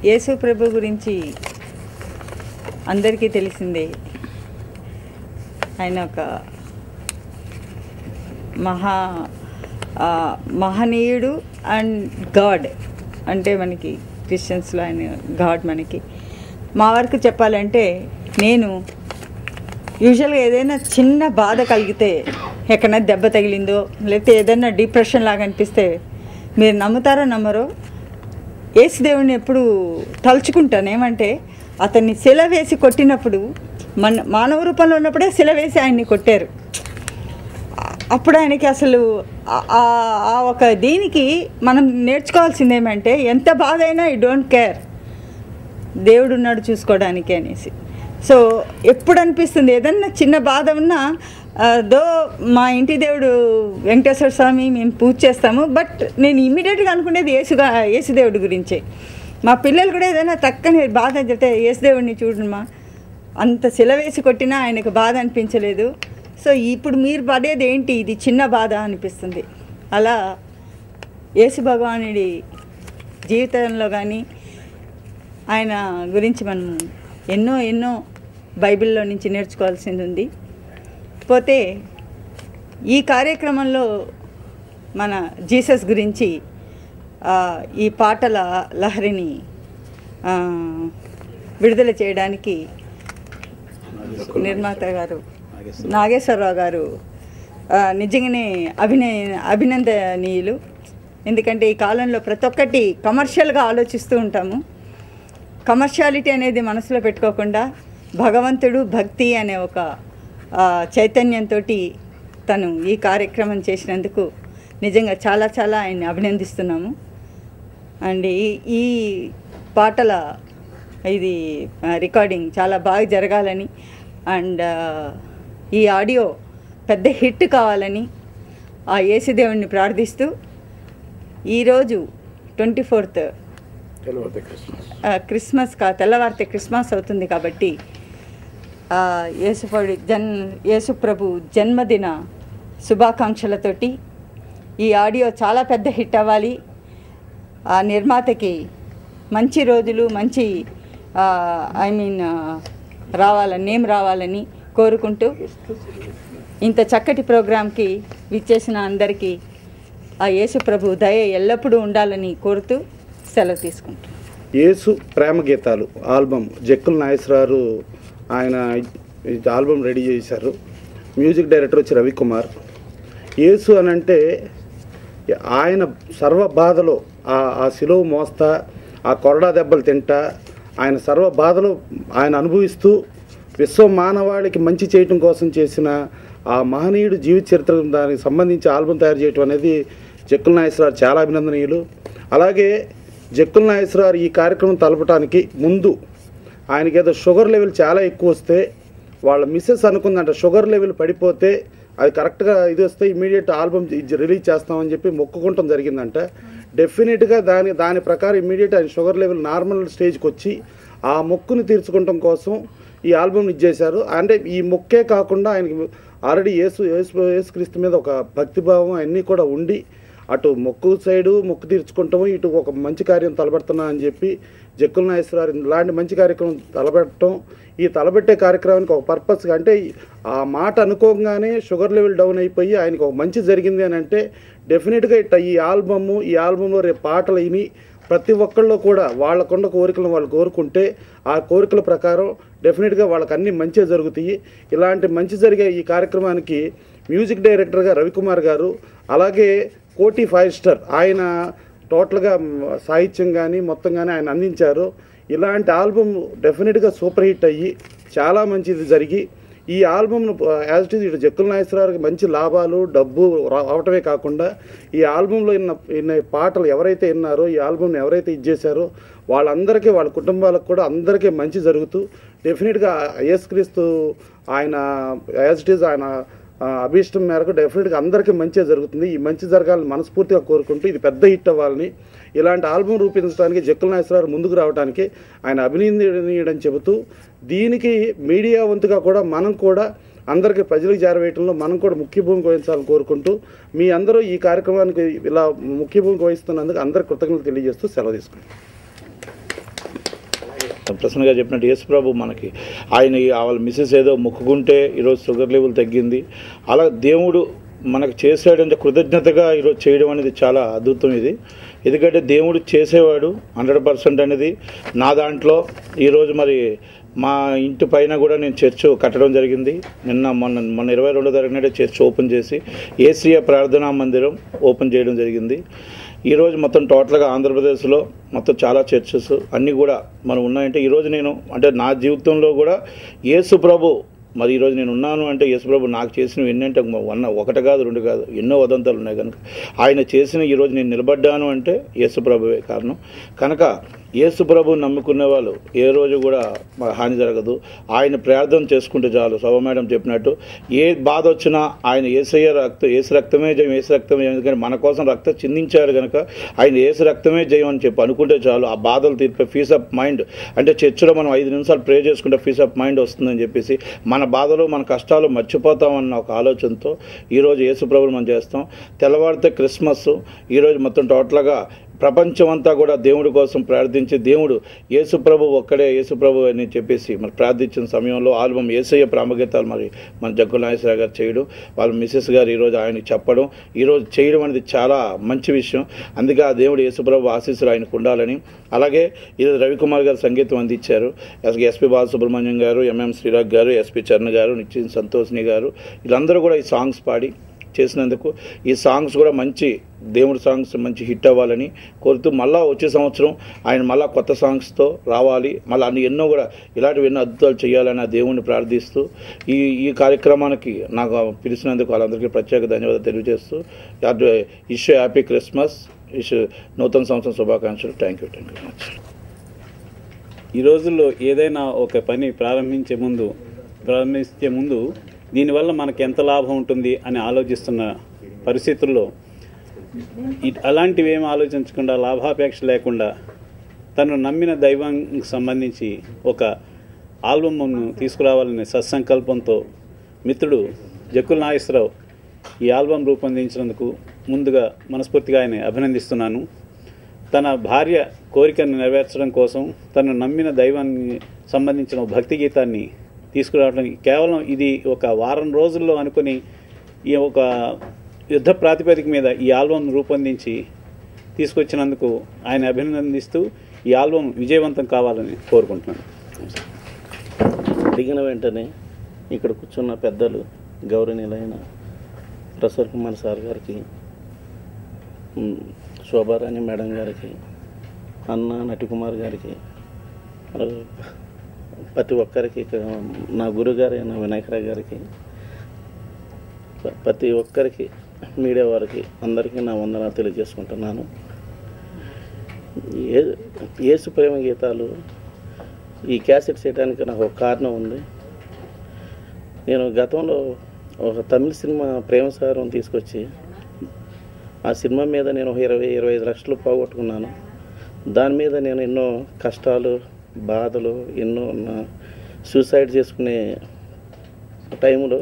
యేసు ప్రభు గురించి అందరికీ తెలిసిందే. ఆయన ఒక మహనీయుడు అండ్ గాడ్. అంటే మనకి క్రిస్టియన్స్లో ఆయన గాడ్. మనకి మా వరకు చెప్పాలంటే, నేను యూజువల్గా ఏదైనా చిన్న బాధ కలిగితే, ఎక్కడైనా దెబ్బ తగిలిందో లేకపోతే ఏదైనా డిప్రెషన్ లాగా అనిపిస్తే, మీరు నమ్ముతారో నమ్మరో, యేసుదేవుడిని ఎప్పుడు తలుచుకుంటాను. ఏమంటే అతన్ని శిల వేసి కొట్టినప్పుడు, మానవ రూపంలో ఉన్నప్పుడే శిల వేసి ఆయన్ని కొట్టారు. అప్పుడు ఆయనకి అసలు ఆ ఒక దీనికి మనం నేర్చుకోవాల్సింది ఏమంటే, ఎంత బాధ అయినా యూ డోంట్ కేర్, దేవుడు ఉన్నాడు చూసుకోవడానికి అనేసి. సో ఎప్పుడు అనిపిస్తుంది ఏదన్నా చిన్న బాధ ఉన్నా, దో మా ఇంటి దేవుడు వెంకటేశ్వర స్వామి మేము పూజ చేస్తాము, బట్ నేను ఇమ్మీడియట్గా అనుకునేది యేసుదేవుడి గురించే. మా పిల్లలు కూడా ఏదైనా తక్కని బాధ చెప్తే, యేసుదేవుడిని చూడమ్మా, అంత శిల వేసి కొట్టినా ఆయనకు బాధ అనిపించలేదు. సో ఇప్పుడు మీరు పడేది ఏంటి, ఇది చిన్న బాధ అనిపిస్తుంది. అలా యేసు భగవానుడి జీవితంలో కానీ ఆయన గురించి మనం ఎన్నో బైబిల్లో నుంచి నేర్చుకోవాల్సింది ఉంది. పోతే ఈ కార్యక్రమంలో మన జీసస్ గురించి ఈ పాటల లహరిని విడుదల చేయడానికి నిర్మాత గారు నాగేశ్వరరావు గారు నిజంగానే అభినందనీయులు. ఎందుకంటే ఈ కాలంలో ప్రతి ఒక్కటి కమర్షియల్గా ఆలోచిస్తూ ఉంటాము. కమర్షియాలిటీ అనేది మనసులో పెట్టుకోకుండా భగవంతుడు, భక్తి అనే ఒక చైతన్యంతో తను ఈ కార్యక్రమం చేసినందుకు నిజంగా చాలా ఆయన్ని అభినందిస్తున్నాము. అండ్ ఈ పాటల ఇది రికార్డింగ్ చాలా బాగా జరగాలని, అండ్ ఈ ఆడియో పెద్ద హిట్ కావాలని ఆ యేసుదేవుడిని ప్రార్థిస్తూ, ఈరోజు 24th క్రిస్మస్ తెల్లవారితే క్రిస్మస్ అవుతుంది కాబట్టి యేసు ప్రభు జన్మదిన శుభాకాంక్షలతోటి ఈ ఆడియో చాలా పెద్ద హిట్ అవ్వాలి. ఆ నిర్మాతకి మంచి రోజులు, మంచి నేమ్ రావాలని కోరుకుంటూ, ఇంత చక్కటి ప్రోగ్రాంకి విచ్చేసిన అందరికీ ఆ యేసు ప్రభు దయ ఎల్లప్పుడూ ఉండాలని కోరుతూ సెలవు తీసుకుంటాం. యేసు ప్రేమ గీతాలు ఆల్బమ్ జక్కుల నాగేశ్వరరావు ఆయన ఆల్బమ్ రెడీ చేశారు. మ్యూజిక్ డైరెక్టర్ వచ్చి రవికుమార్. యేసు అనంటే ఆయన సర్వ బాధలో ఆ శిలువ మోస్తా, ఆ కొరడా దెబ్బలు తింటా, ఆయన సర్వ బాధలు ఆయన అనుభవిస్తూ విశ్వ మానవాళికి మంచి చేయటం కోసం చేసిన ఆ మహనీయుడు జీవిత చరిత్ర దానికి సంబంధించి ఆల్బమ్ తయారు చేయటం అనేది జక్కుల నాగేశ్వరరావు చాలా అభినందనీయులు. అలాగే జక్కుల నాగేశ్వరరావు ఈ కార్యక్రమం తలపటానికి ముందు ఆయనకి ఏదో షుగర్ లెవెల్ చాలా ఎక్కువ వస్తే, వాళ్ళ మిస్సెస్ అనుకుందంట షుగర్ లెవెల్ పడిపోతే అది కరెక్ట్గా ఇది వస్తే ఇమీడియట్ ఆల్బమ్ రిలీజ్ చేస్తామని చెప్పి మొక్కుకుంటాం జరిగిందంట. డెఫినెట్గా దాని ప్రకారం ఇమీడియట్ ఆయన షుగర్ లెవెల్ నార్మల్ స్టేజ్కి వచ్చి ఆ మొక్కుని తీర్చుకోవటం కోసం ఈ ఆల్బమ్ని ఇచ్చేశారు. అంటే ఈ మొక్కే కాకుండా ఆయనకి ఆల్రెడీ యేసుక్రీస్తు మీద ఒక భక్తిభావం అన్నీ కూడా ఉండి, అటు మొక్కు సైడు మొక్కు తీర్చుకుంటాము, ఇటు ఒక మంచి కార్యం తలపెడుతున్నా అని చెప్పి జక్కుల నాగేశ్వరరావు ఇలాంటి మంచి కార్యక్రమం తలపెట్టడం, ఈ తలపెట్టే కార్యక్రమానికి ఒక పర్పస్గా, అంటే ఆ మాట అనుకోగానే షుగర్ లెవెల్ డౌన్ అయిపోయి ఆయనకు ఒక మంచి జరిగింది అని అంటే డెఫినెట్గా ఈ ఆల్బంలో రేపు పాటలు విని ప్రతి ఒక్కళ్ళు కూడా వాళ్ళకున్న కోరికలను వాళ్ళు కోరుకుంటే ఆ కోరికల ప్రకారం డెఫినెట్గా వాళ్ళకి అన్నీ మంచిగా జరుగుతాయి. ఇలాంటి మంచి జరిగే ఈ కార్యక్రమానికి మ్యూజిక్ డైరెక్టర్గా రవికుమార్ గారు, అలాగే కోటి 5 స్టార్ ఆయన టోటల్గా సాహిత్యం కానీ మొత్తం కానీ ఆయన అందించారు. ఇలాంటి ఆల్బమ్ డెఫినెట్గా సూపర్ హిట్ అయ్యి చాలా మంచిది జరిగి, ఈ ఆల్బమ్ను యాజ్ ఇట్ ఈజ్ ఇటు జక్కుల నాగేశ్వరరావుకి మంచి లాభాలు డబ్బు రావటమే కాకుండా, ఈ ఆల్బంలో ఇన్న పాటలు ఎవరైతే విన్నారో, ఈ ఆల్బమ్ని ఎవరైతే ఇచ్చేసారో వాళ్ళందరికీ, వాళ్ళ కుటుంబాలకు కూడా అందరికీ మంచి జరుగుతూ డెఫినెట్గా యేసుక్రీస్తు ఆయన యాజ్ ఇట్ ఈజ్ ఆయన అభీష్టం మేరకు డెఫినెట్గా అందరికీ మంచిగా జరుగుతుంది. ఈ మంచి జరగాలని మనస్ఫూర్తిగా కోరుకుంటూ ఇది పెద్ద హిట్ అవ్వాలని, ఇలాంటి ఆల్బమ్ రూపొందించడానికి జక్కుల నాగేశ్వరరావు ముందుకు రావడానికి ఆయన అభినందనీయుడని చెబుతూ, దీనికి మీడియా వంతుగా కూడా మనం కూడా అందరికీ ప్రజలకు చేరవేయటంలో మనం కూడా ముఖ్య భూమిక వహించాలని కోరుకుంటూ, మీ అందరూ ఈ కార్యక్రమానికి ఇలా ముఖ్య భూమిక వహిస్తున్నందుకు అందరికీ కృతజ్ఞతలు తెలియజేస్తూ సెలవు తీసుకుంటాం. ప్రసన్న గారు చెప్పినట్టు యేసు ప్రభు మనకి ఆయన వాళ్ళ మిస్సెస్ ఏదో మొక్కుకుంటే ఈరోజు షుగర్ లెవెల్ తగ్గింది. అలా దేవుడు మనకు చేసాడంటే కృతజ్ఞతగా ఈరోజు చేయడం అనేది చాలా అద్భుతం. ఇది ఎందుకంటే దేవుడు చేసేవాడు 100% అనేది నా దాంట్లో. ఈరోజు మరి మా ఇంటి పైన కూడా నేను చర్చ్ కట్టడం జరిగింది. మొన్న 22వ తారీఖు నాడే చర్చ్ ఓపెన్ చేసి ఏసీయ ప్రార్థనా మందిరం ఓపెన్ చేయడం జరిగింది. ఈరోజు మొత్తం టోటల్గా ఆంధ్రప్రదేశ్లో మొత్తం చాలా చర్చెస్ అన్నీ కూడా మనం ఉన్నాయంటే ఈరోజు నేను అంటే నా జీవితంలో కూడా యేసు ప్రభు మరి ఈరోజు నేను ఉన్నాను అంటే యేసు ప్రభు నాకు చేసినవి ఎన్నంటే ఒకటి కాదు 2 కాదు ఎన్నో వదంతాలు ఉన్నాయి. కనుక ఆయన చేసిన ఈరోజు నేను నిలబడ్డాను అంటే యేసు ప్రభువే కారణం. కనుక యేసు ప్రభు నమ్ముకునే వాళ్ళు ఏ రోజు కూడా హాని జరగదు. ఆయన ప్రార్థన చేసుకుంటే చాలు. శోభ మేడం చెప్పినట్టు ఏ బాధ వచ్చినా ఆయన ఏసు రక్తమే జయం, ఏసు రక్తమే జయం. ఎందుకంటే మన కోసం రక్తం చిందించాడు కనుక ఆయన ఏసు రక్తమే జయం అని చెప్పి అనుకుంటే చాలు. ఆ బాధలు తీర్పే పీస్ ఆఫ్ మైండ్ అంటే చర్చిలో మనం 5 నిమిషాలు ప్రే చేసుకుంటే పీస్ ఆఫ్ మైండ్ వస్తుందని చెప్పేసి మన బాధలు మన కష్టాలు మర్చిపోతామన్న ఒక ఆలోచనతో ఈరోజు యేసు ప్రభువుని మనం చేస్తాం. తెల్లవారితే క్రిస్మస్. ఈరోజు మొత్తం టోటల్గా ప్రపంచమంతా కూడా దేవుడి కోసం ప్రార్థించి దేవుడు యేసు ప్రభు ఒక్కడే యేసు ప్రభు అని చెప్పేసి మరి ప్రార్థించిన సమయంలో ఆల్బమ్ యేసయ్య ప్రాముఖ్యతలు మరి మన జగ్గుల నాగేశ్వరరావు గారు చేయడం, వాళ్ళ మిసెస్ గారు ఈరోజు ఆయనకి చెప్పడం, ఈరోజు చేయడం అనేది చాలా మంచి విషయం. అందుకే ఆ దేవుడు యేసు ప్రభు ఆశీస్సులు ఆయనకు ఉండాలని. అలాగే ఈరోజు రవికుమార్ గారు సంగీతం అందించారు. ఎస్పి బాలసుబ్రహ్మణ్యం గారు, ఎంఎం శ్రీరాగ్ గారు, ఎస్పి చరణ్ గారు, నిత్యం సంతోష్ని గారు వీళ్ళందరూ కూడా ఈ సాంగ్స్ పాడి చేసినందుకు ఈ సాంగ్స్ కూడా మంచి దేవుడి సాంగ్స్ మంచి హిట్ అవ్వాలని కోరుతూ మళ్ళీ వచ్చే సంవత్సరం ఆయన మళ్ళీ కొత్త సాంగ్స్తో రావాలి. మళ్ళీ అన్ని ఎన్నో కూడా ఇలాంటివి ఎన్నో అద్భుతాలు చేయాలని ఆ దేవుణ్ణి ప్రార్థిస్తూ ఈ కార్యక్రమానికి నాకు పిలిచినందుకు వాళ్ళందరికీ ప్రత్యేక ధన్యవాదాలు తెలియజేస్తూ ఇష్యూ హ్యాపీ క్రిస్మస్, ఇష్యూ నూతన సంవత్సరం శుభాకాంక్షలు. Thank you much. ఈ రోజుల్లో ఏదైనా ఒక పని ప్రారంభించే ముందు దీనివల్ల మనకు ఎంత లాభం ఉంటుంది అని ఆలోచిస్తున్న పరిస్థితుల్లో అలాంటివి ఏమి ఆలోచించకుండా లాభాపేక్ష లేకుండా తను నమ్మిన దైవానికి సంబంధించి ఒక ఆల్బమ్ను తీసుకురావాలనే సత్సంకల్పంతో మిత్రుడు జక్కుల నాగేశ్వరరావు ఈ ఆల్బమ్ రూపొందించినందుకు ముందుగా మనస్ఫూర్తిగా ఆయన అభినందిస్తున్నాను. తన భార్య కోరికను నెరవేర్చడం కోసం తను నమ్మిన దైవానికి సంబంధించిన భక్తి గీతాన్ని తీసుకురావడానికి కేవలం ఇది ఒక వారం రోజుల్లో అనుకుని ఈ ఒక యుద్ధ ప్రాతిపదిక మీద ఈ ఆల్బమ్ రూపొందించి తీసుకొచ్చినందుకు ఆయన అభినందిస్తూ ఈ ఆల్బమ్ విజయవంతం కావాలని కోరుకుంటున్నాను. అడిగిన వెంటనే ఇక్కడ కూర్చున్న పెద్దలు గౌరవనీయులైన ప్రసర్ కుమార్ సార్ గారికి, శోభారాణి మేడం గారికి, అన్న నటికుమార్ గారికి, ప్రతి ఒక్కరికి, నా గురుగారు అయిన వినాయకరావు గారికి, ప్రతి ఒక్కరికి, మీడియా వారికి అందరికీ నా వందనాలు తెలియజేసుకుంటున్నాను. యేసు ప్రేమ గీతాలు ఈ క్యాసెట్ చేయడానికి నాకు ఒక కారణం ఉంది. నేను గతంలో ఒక తమిళ సినిమా ప్రేమసారం తీసుకొచ్చి ఆ సినిమా మీద నేను 20-25 లక్షలు పోగొట్టుకున్నాను. దాని మీద నేను ఎన్నో కష్టాలు బాధలు ఎన్నో సూసైడ్ చేసుకునే టైంలో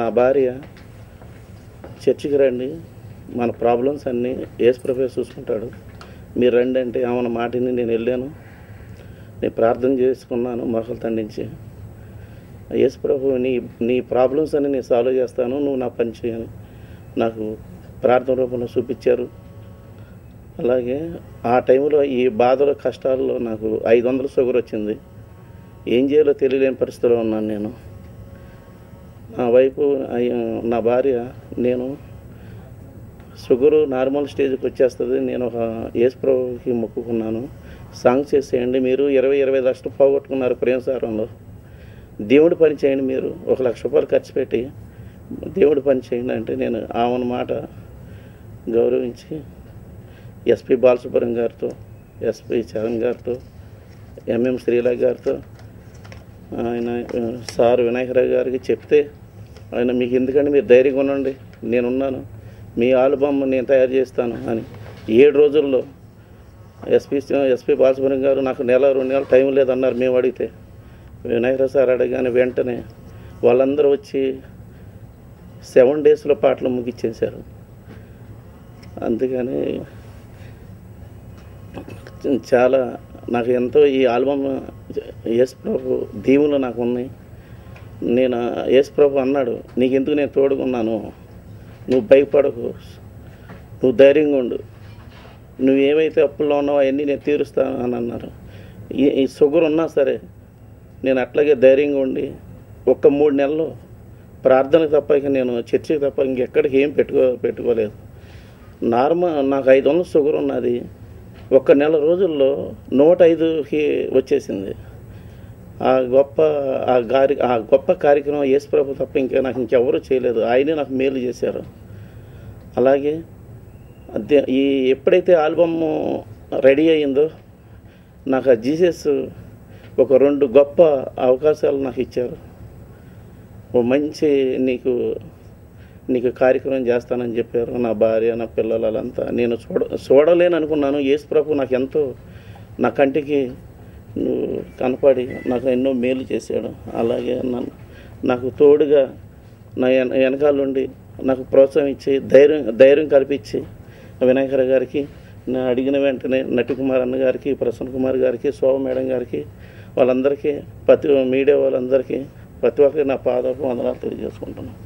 నా భార్య చర్చికి రండి, మన ప్రాబ్లమ్స్ అన్నీ యేసు ప్రభువే చూసుకుంటాడు, మీరు రండి అంటే ఆమె మాటిని నేను వెళ్ళాను. నేను ప్రార్థన చేసుకున్నాను మొహలు తండించి, యేసు ప్రభు నీ ప్రాబ్లమ్స్ అన్నీ నేను సాల్వ్ చేస్తాను, నువ్వు నా పని చేయని నాకు ప్రార్థన రూపంలో చూపించారు. అలాగే ఆ టైంలో ఈ బాధలు కష్టాల్లో నాకు 500 షుగర్ వచ్చింది. ఏం చేయాలో తెలియలేని పరిస్థితిలో ఉన్నాను నేను. నా వైపు నా భార్య నేను షుగరు నార్మల్ స్టేజ్కి వచ్చేస్తుంది, నేను ఒక యేసు ప్రభుకి మొక్కుకున్నాను, సాంగ్ చేసేయండి, మీరు 20-25 లక్షలు పోగొట్టుకున్నారు ప్రేమసారంలో, దేవుడి పని చేయండి, మీరు 1 లక్ష రూపాయలు ఖర్చు పెట్టి దేవుడి పని చేయండి అంటే నేను ఆమెను మాట గౌరవించి ఎస్పి బాలసుబ్రహ్మణ్యం గారితో, ఎస్పి చరణ్ గారితో, ఎంఎం శ్రీరాగ్ గారితో, ఆయన సార్ వినాయకరావు గారికి చెప్తే ఆయన మీకు ఎందుకంటే మీరు ధైర్యంగా ఉండండి, నేనున్నాను, మీ ఆల్బమ్ నేను తయారు చేస్తాను అని 7 రోజుల్లో ఎస్పి బాలసుబ్రహ్మణ్యం గారు నాకు 1-2 నెలలు టైం లేదన్నారు. మేము అడిగితే వినాయకరావు సార్ అడగానే వెంటనే వాళ్ళందరూ వచ్చి 7 డేస్లో పాటలు ముగిచ్చేశారు. అందుకని చాలా నాకు ఎంతో ఈ ఆల్బమ్ యేసు ప్రభు దీవులు నాకు ఉన్నాయి. నేను యేసు ప్రభు అన్నాడు, నీకెందుకు నేను తోడుకున్నాను, నువ్వు భయపడకు, నువ్వు ధైర్యంగా ఉండు, నువ్వు ఏమైతే అప్పుల్లో ఉన్నావో అవన్నీ నేను తీరుస్తాను అని అన్నారు. ఈ షుగర్ ఉన్నా సరే నేను అట్లాగే ధైర్యంగా ఉండి 3 నెలలు ప్రార్థనకు తప్ప ఇక నేను చర్చికి తప్ప ఇంకెక్కడికి ఏం పెట్టుకోలేదు. నాకు 500 షుగర్ ఉన్నది. 1 నెల రోజుల్లో 105కి వచ్చేసింది. ఆ గొప్ప కార్యక్రమం యేసు ప్రభు తప్ప ఇంకా నాకు ఇంకెవరూ చేయలేదు. ఆయనే నాకు మేలు చేశారు. అలాగే ఎప్పుడైతే ఆల్బమ్ రెడీ అయ్యిందో నాకు ఆ జీసస్ ఒక 2 గొప్ప అవకాశాలు నాకు ఇచ్చారు. ఓ మంచి నీకు కార్యక్రమం చేస్తానని చెప్పారు. నా భార్య, నా పిల్లలు వాళ్ళంతా. నేను చూడలేను అనుకున్నాను. యేసు ప్రభు నాకు ఎంతో, నా కంటికి కనపడి నాకు ఎన్నో మేలు చేశాడు. అలాగే నాకు తోడుగా నా వెనకాలండి నాకు ప్రోత్సాహం ఇచ్చి ధైర్యం కల్పించి వినాయకర్ గారికి, నేను అడిగిన వెంటనే నటికుమార్ అన్న గారికి, ప్రసన్న కుమార్ గారికి, శోభ మేడం గారికి, వాళ్ళందరికీ మీడియా వాళ్ళందరికీ ప్రతి ఒక్కరికి నా పాదాపు వందనాలు తెలియజేసుకుంటున్నాను.